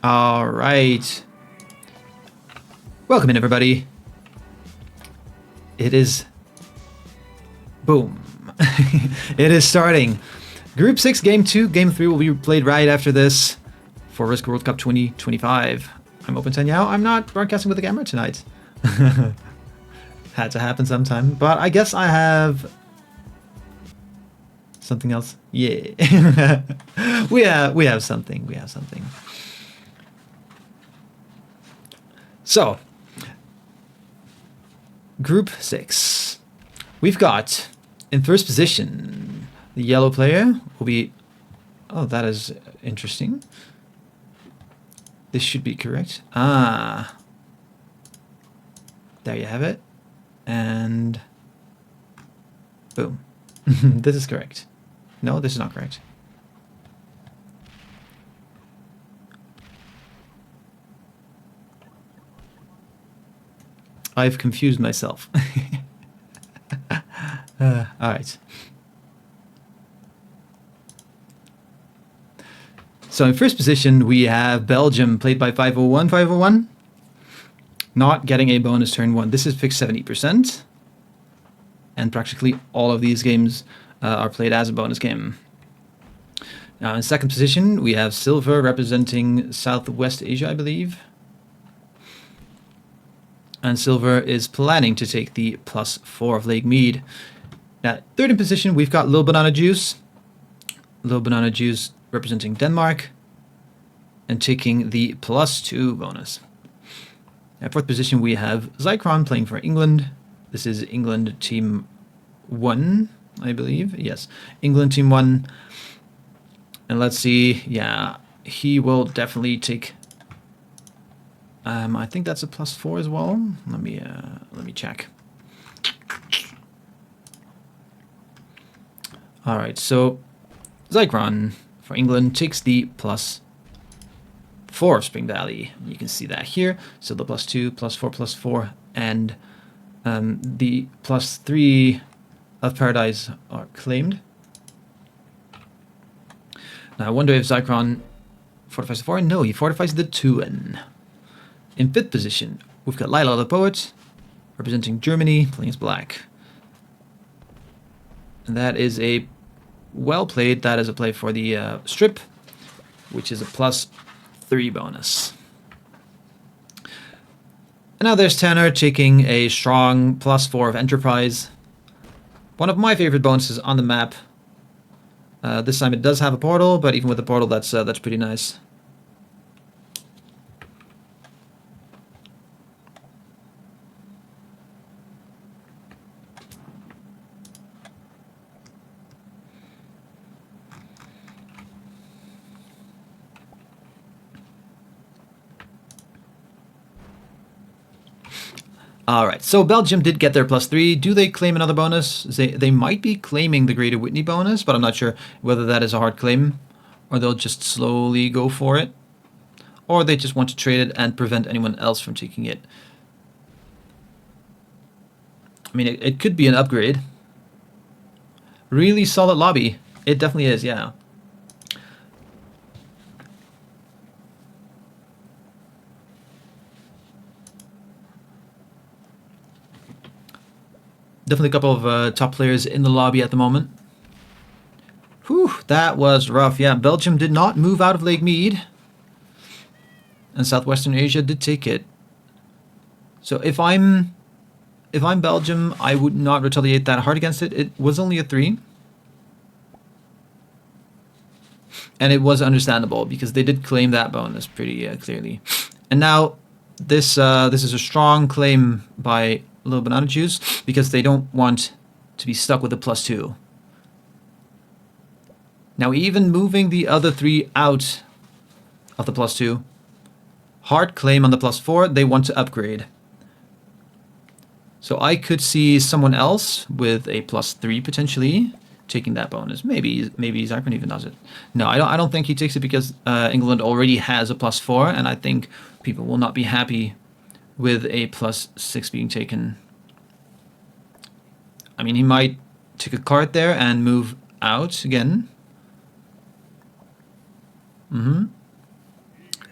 All right. Welcome in, everybody. It is... Boom. It is starting. Group 6, Game 2. Game 3 will be played right after this for Risk World Cup 2025. I'm Open Tanyao. I'm not broadcasting with the camera tonight. Had to happen sometime. But I guess I have... something else? Yeah. we have something. We have something. So, Group 6. We've got, in first position, the yellow player will be... Oh, that is interesting. This should be correct. Ah. There you have it. And... boom. This is correct. No, this is not correct. I've confused myself. All right. So in first position, we have Belgium, played by 501. 501. Not getting a bonus turn 1. This is fixed 70%. And practically all of these games are played as a bonus game. Now in second position, we have Silver representing Southwest Asia, I believe. And Silver is planning to take the +4 of Lake Mead. Now, third in position, we've got Lil Banana Juice. Lil Banana Juice representing Denmark and taking the +2 bonus. At fourth position, we have Zycron playing for England. This is England Team 1, I believe. Yes, England Team 1. And let's see. Yeah, he will definitely take... I think that's a +4 as well. Let me check. All right, so Zycron for England takes the +4 of Spring Valley. You can see that here. So the +2, +4, +4, and the +3 of Paradise are claimed. Now I wonder if Zycron fortifies the 4. No, he fortifies the 2. In fifth position, we've got Lila the Poet, representing Germany, playing as black. And that is a well played. That is a play for the strip, which is a +3 bonus. And now there's Tanner taking a strong +4 of Enterprise. One of my favorite bonuses on the map. This time it does have a portal, but even with the portal, that's pretty nice. All right, so Belgium did get their +3. Do they claim another bonus? They might be claiming the Greater Whitney bonus, but I'm not sure whether that is a hard claim, or they'll just slowly go for it, or they just want to trade it and prevent anyone else from taking it. I mean, it could be an upgrade. Really solid lobby. It definitely is, yeah. Definitely a couple of top players in the lobby at the moment. Whew, that was rough. Yeah, Belgium did not move out of Lake Mead. And Southwestern Asia did take it. So if I'm Belgium, I would not retaliate that hard against it. It was only a 3. And it was understandable because they did claim that bonus pretty clearly. And now this is a strong claim by Lil Banana Juice because they don't want to be stuck with a +2. Now even moving the other 3 out of the +2, hard claim on the +4, they want to upgrade. So I could see someone else with a +3 potentially taking that bonus. Maybe Zycron even does it. No, I don't think he takes it because England already has a +4, and I think people will not be happy with a +6 being taken. I mean, he might take a card there and move out again.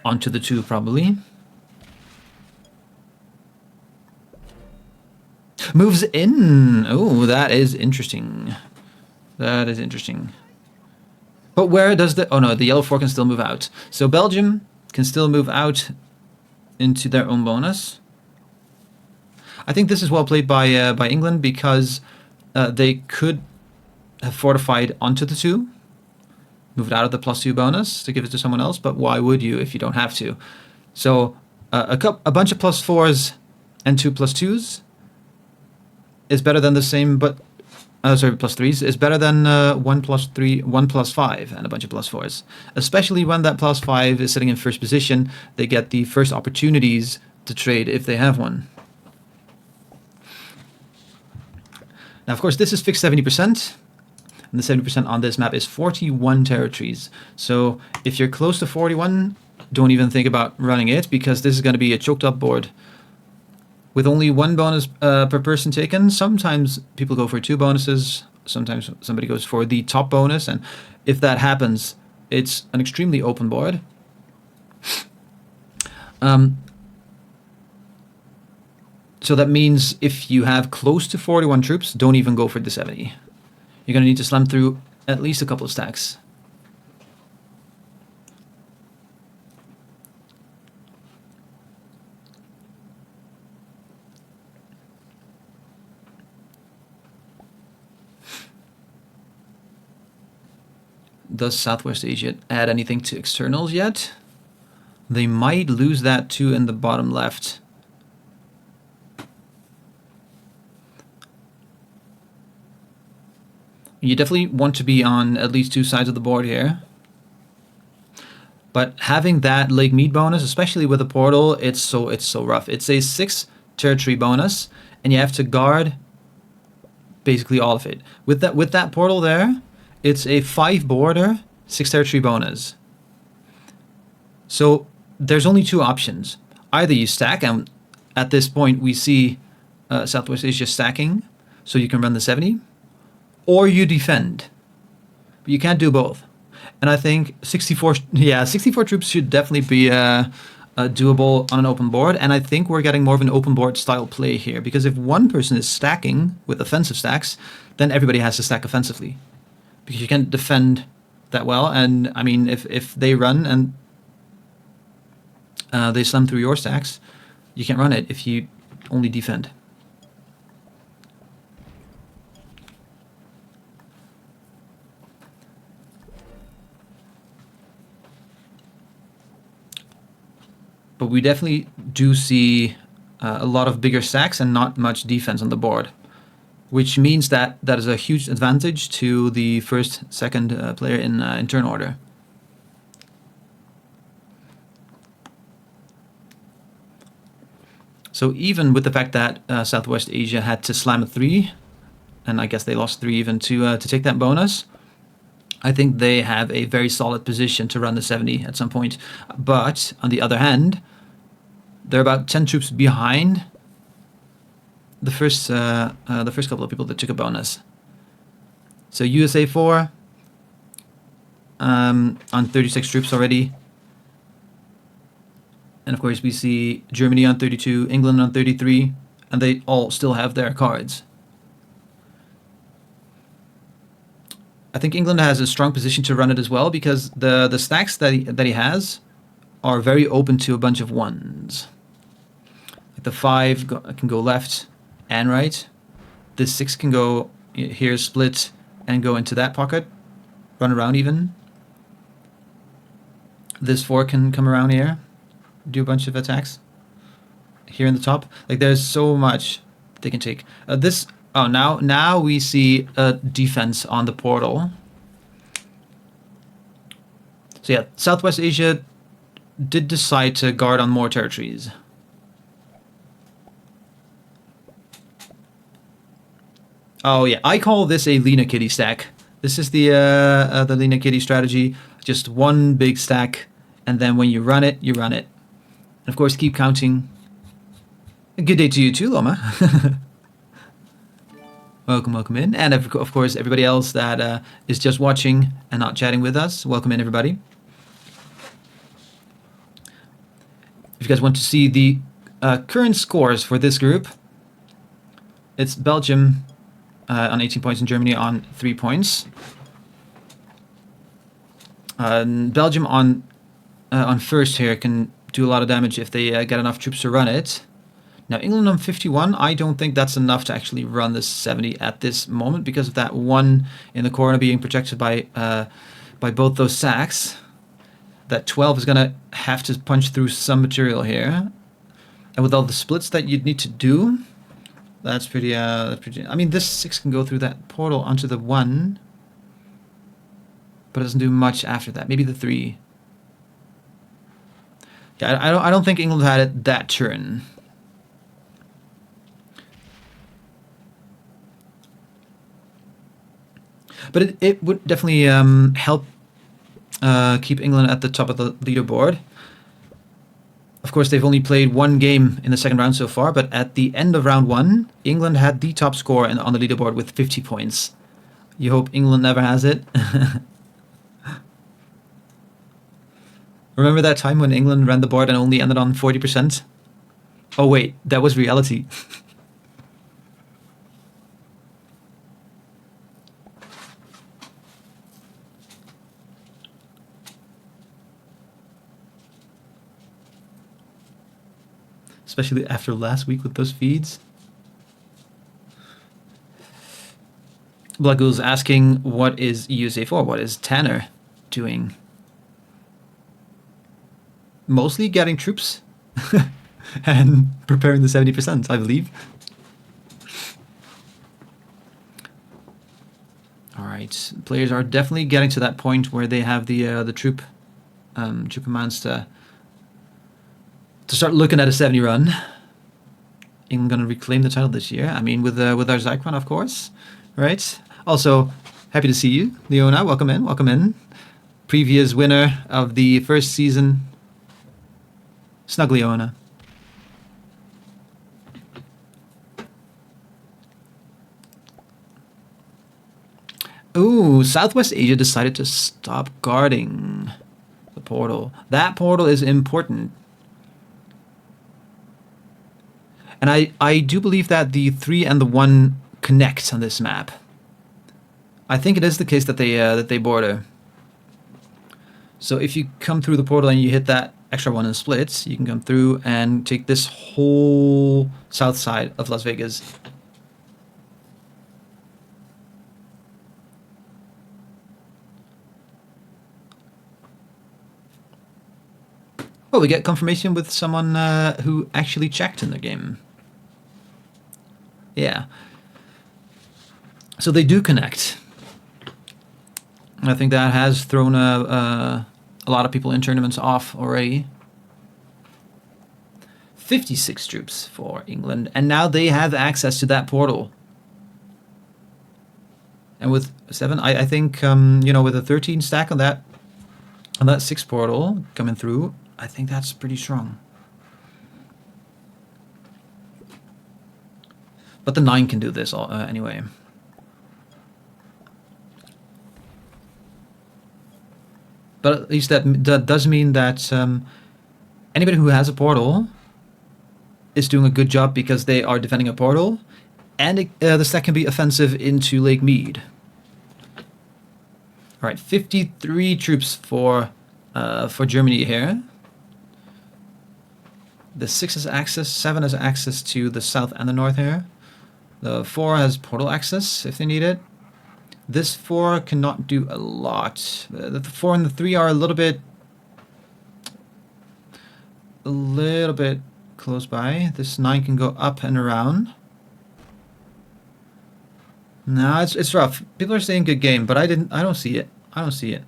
onto the 2 probably. Moves in. Oh, that is interesting. That is interesting. But where does the... Oh no, the yellow 4 can still move out. So Belgium can still move out into their own bonus. I think this is well played by England, because they could have fortified onto the 2, moved out of the +2 bonus to give it to someone else, but why would you if you don't have to? So a bunch of +4s and 2 +2s is better than the same, but sorry, +3s is better than 1 +3, 1 +5, and a bunch of +4s. Especially when that +5 is sitting in first position, they get the first opportunities to trade if they have one. Now, of course, this is fixed 70%, and the 70% on this map is 41 territories. So if you're close to 41, don't even think about running it, because this is going to be a choked up board. With only 1 bonus per person taken, sometimes people go for 2 bonuses, sometimes somebody goes for the top bonus, and if that happens, it's an extremely open board. So that means if you have close to 41 troops, don't even go for the 70. You're going to need to slam through at least a couple of stacks. Does Southwest Asia add anything to externals yet? They might lose that too in the bottom left. You definitely want to be on at least 2 sides of the board here. But having that Lake Mead bonus, especially with a portal, it's so rough. It's a 6 territory bonus, and you have to guard basically all of it. With that portal there, it's a 5 border, 6 territory bonus. So there's only 2 options. Either you stack, and at this point we see Southwest Asia stacking, so you can run the 70, or you defend. But you can't do both. And I think 64 troops should definitely be doable on an open board. And I think we're getting more of an open board style play here, because if one person is stacking with offensive stacks, then everybody has to stack offensively, because you can't defend that well. And I mean, if they run and they slam through your stacks, you can't run it if you only defend. But we definitely do see a lot of bigger stacks and not much defense on the board, which means that that is a huge advantage to the first, second player in turn order. So even with the fact that Southwest Asia had to slam a 3, and I guess they lost 3 even to take that bonus, I think they have a very solid position to run the 70 at some point. But on the other hand, they're about 10 troops behind the first couple of people that took a bonus. So USA 4 on 36 troops already. And of course we see Germany on 32, England on 33, and they all still have their cards. I think England has a strong position to run it as well, because the stacks that he has are very open to a bunch of 1s. Like the 5 can go left and right. The 6 can go here, split, and go into that pocket, run around even. This 4 can come around here, do a bunch of attacks here in the top. Like, there's so much they can take. Now we see a defense on the portal. So yeah, Southwest Asia did decide to guard on more territories. Oh yeah, I call this a Lena Kitty stack. This is the Lena Kitty strategy. Just one big stack, and then when you run it, you run it. And of course, keep counting. A good day to you too, Loma. Welcome in. And of course, everybody else that is just watching and not chatting with us, welcome in, everybody. If you guys want to see the current scores for this group, it's Belgium on 18 points and Germany on 3 points. Belgium on first here can do a lot of damage if they get enough troops to run it. Now England on 51, I don't think that's enough to actually run this 70 at this moment because of that one in the corner being protected by both those sacks. That 12 is going to have to punch through some material here. And with all the splits that you'd need to do, that's pretty... I mean, this 6 can go through that portal onto the 1. But it doesn't do much after that. Maybe the 3. Yeah, I don't think England had it that turn. But it would definitely help keep England at the top of the leaderboard. Of course, they've only played one game in the second round so far, but at the end of round 1, England had the top score on the leaderboard with 50 points. You hope England never has it. Remember that time when England ran the board and only ended on 40%? Oh wait, that was reality. Especially after last week with those feeds. Blackghoul's asking, what is USA 4? What is Tanner doing? Mostly getting troops and preparing the 70%, I believe. All right, players are definitely getting to that point where they have the troop amounts to start looking at a 70 run. England gonna reclaim the title this year. I mean, with our Zyklon, of course, right? Also, happy to see you, Leona. Welcome in, welcome in. Previous winner of the first season, Snug Leona. Ooh, Southwest Asia decided to stop guarding the portal. That portal is important. And I do believe that the 3 and the 1 connect on this map. I think it is the case that they border. So if you come through the portal and you hit that extra 1 in splits, you can come through and take this whole south side of Las Vegas. Well, we get confirmation with someone who actually checked in the game. Yeah. So they do connect. I think that has thrown a lot of people in tournaments off already. 56 troops for England, and now they have access to that portal. And with 7, I think with a 13 stack on that 6 portal coming through, I think that's pretty strong. But the 9 can do this anyway. But at least that does mean that anybody who has a portal is doing a good job because they are defending a portal, and the stack can be offensive into Lake Mead. All right, 53 troops for Germany here. The 6 has access, 7 has access to the south and the north here. The 4 has portal access if they need it. This 4 cannot do a lot. The 4 and the 3 are a little bit close by. This 9 can go up and around. No, it's rough. People are saying good game, but I don't see it. I don't see it.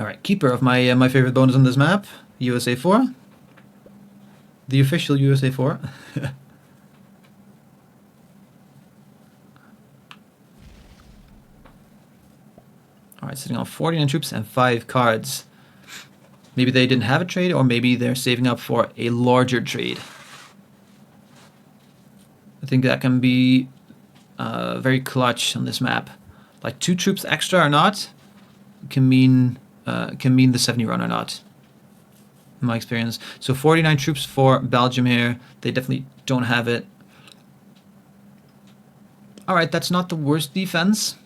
All right, keeper of my favorite bonus on this map, USA 4. The official USA 4. All right, sitting on 49 troops and 5 cards. Maybe they didn't have a trade, or maybe they're saving up for a larger trade. I think that can be very clutch on this map. Like 2 troops extra or not can mean the 70 run or not. in my experience. So 49 troops for Belgium here. They definitely don't have it. All right, that's not the worst defense.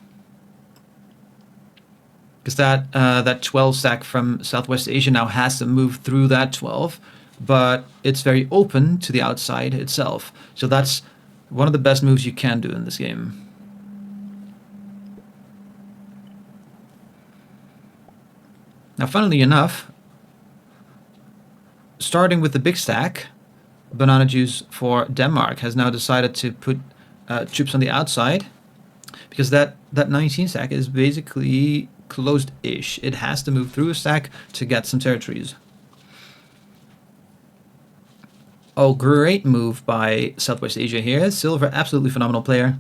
Because that 12 stack from Southwest Asia now has to move through that 12. But it's very open to the outside itself. So that's one of the best moves you can do in this game. Now, funnily enough, starting with the big stack, Banana Juice for Denmark has now decided to put troops on the outside, because that 19 stack is basically closed-ish. It has to move through a stack to get some territories. Oh, great move by Southwest Asia here. Silver, absolutely phenomenal player.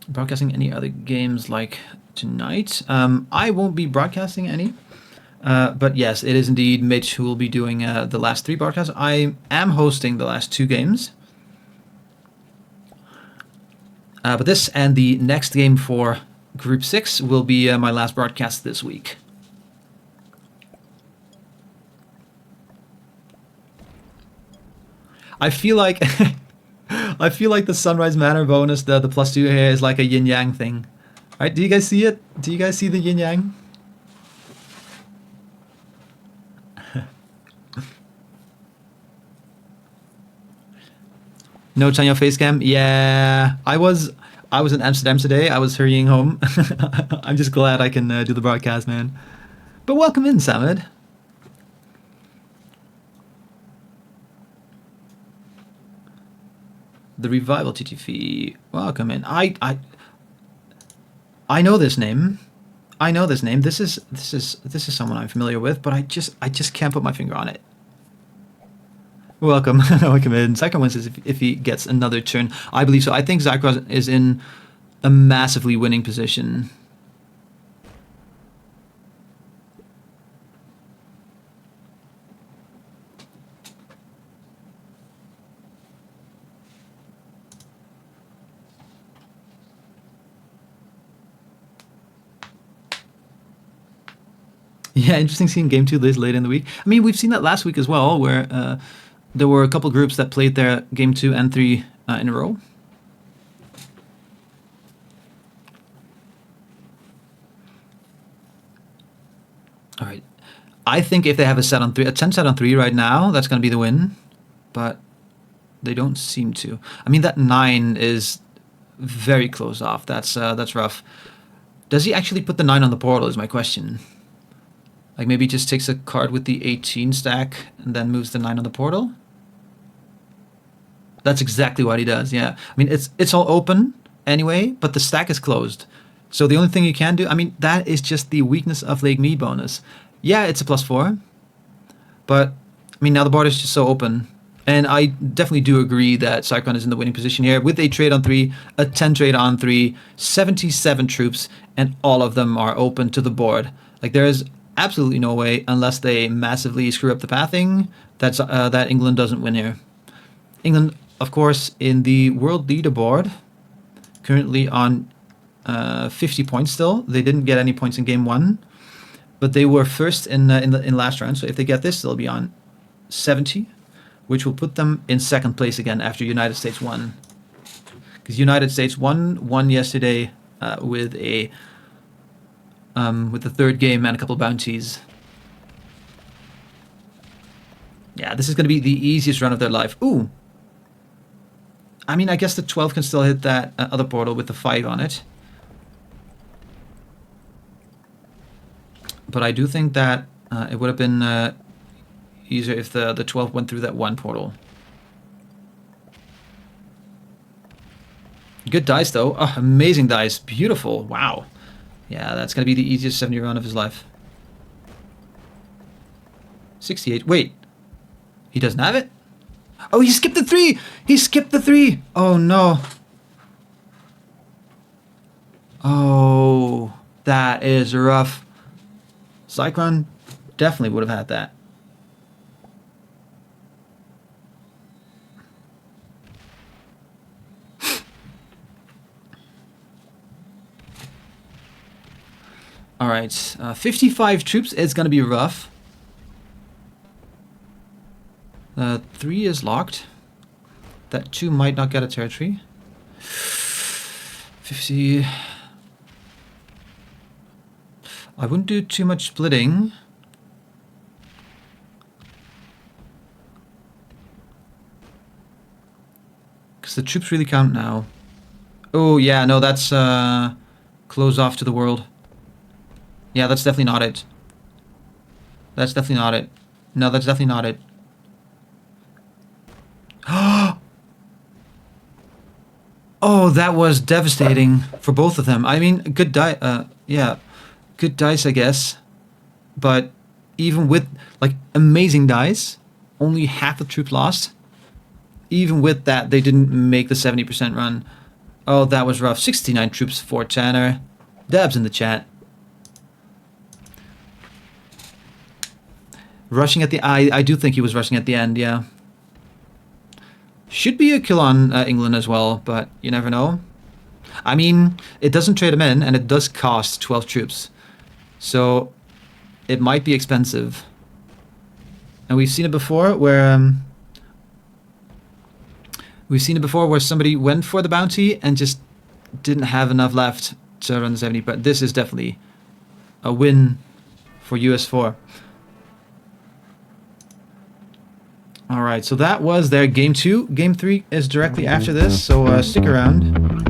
Broadcasting any other games like tonight? I won't be broadcasting any. But yes, it is indeed Mitch who will be doing the last 3 broadcasts. I am hosting the last 2 games. But this and the next game for Group 6 will be my last broadcast this week. I feel like I feel like the Sunrise Manor bonus, the +2 here, is like a yin yang thing. All right, do you guys see it? Do you guys see the yin yang? Notes on your face cam? Yeah, I was in Amsterdam today. I was hurrying home. I'm just glad I can do the broadcast, man. But welcome in, Samad. The Revival TTV. Welcome in. I know this name. I know this name. This is someone I'm familiar with, but I just can't put my finger on it. Welcome. Welcome in. Zycron wins if he gets another turn. I believe so. I think Zycron is in a massively winning position. Yeah, interesting seeing Game 2 this late in the week. I mean, we've seen that last week as well, where there were a couple groups that played their Game 2 and 3 in a row. All right. I think if they have a 10 set on 3 right now, that's going to be the win. But they don't seem to. I mean, that 9 is very close off. That's rough. Does he actually put the 9 on the portal is my question. Like maybe he just takes a card with the 18 stack and then moves the 9 on the portal? That's exactly what he does, yeah. I mean, it's all open anyway, but the stack is closed. So the only thing you can do, I mean, that is just the weakness of Lake Me bonus. Yeah, it's a +4, but I mean, now the board is just so open. And I definitely do agree that Zycron is in the winning position here with a trade on 3, a 10 trade on 3, 77 troops, and all of them are open to the board. Like there is absolutely no way, unless they massively screw up the pathing, that England doesn't win here. England, of course, in the world leaderboard, currently on 50 points still. They didn't get any points in game 1, but they were first in last round. So if they get this, they'll be on 70, which will put them in second place again after United States won. Because United States won yesterday with the third game and a couple bounties. Yeah, this is going to be the easiest run of their life. Ooh. I mean, I guess the 12 can still hit that other portal with the 5 on it. But I do think that it would have been easier if the 12 went through that 1 portal. Good dice, though. Oh, amazing dice. Beautiful. Wow. Yeah, that's going to be the easiest 70 run of his life. 68. Wait. He doesn't have it? Oh, he skipped the 3! He skipped the 3! Oh, no. Oh, that is rough. Zycron definitely would have had that. All right, 55 troops is going to be rough. 3 is locked. That 2 might not get a territory. 50. I wouldn't do too much splitting. Because the troops really count now. Oh, yeah, no, that's close off to the world. Yeah, that's definitely not it. That's definitely not it. No, that's definitely not it. Oh, that was devastating for both of them. I mean, good yeah, good dice, I guess. But even with, like, amazing dice, only half the troop lost. Even with that, they didn't make the 70% run. Oh, that was rough. 69 troops for Tanner. Dabs in the chat. Rushing at the... I do think he was rushing at the end, yeah. Should be a kill on England as well, but you never know. I mean, it doesn't trade him in, and it does cost 12 troops. So, it might be expensive. And we've seen it before where... we've seen it before where somebody went for the bounty and just didn't have enough left to run the 70. But this is definitely a win for US4. Alright, so that was their game 2. Game 3 is directly after this, so stick around.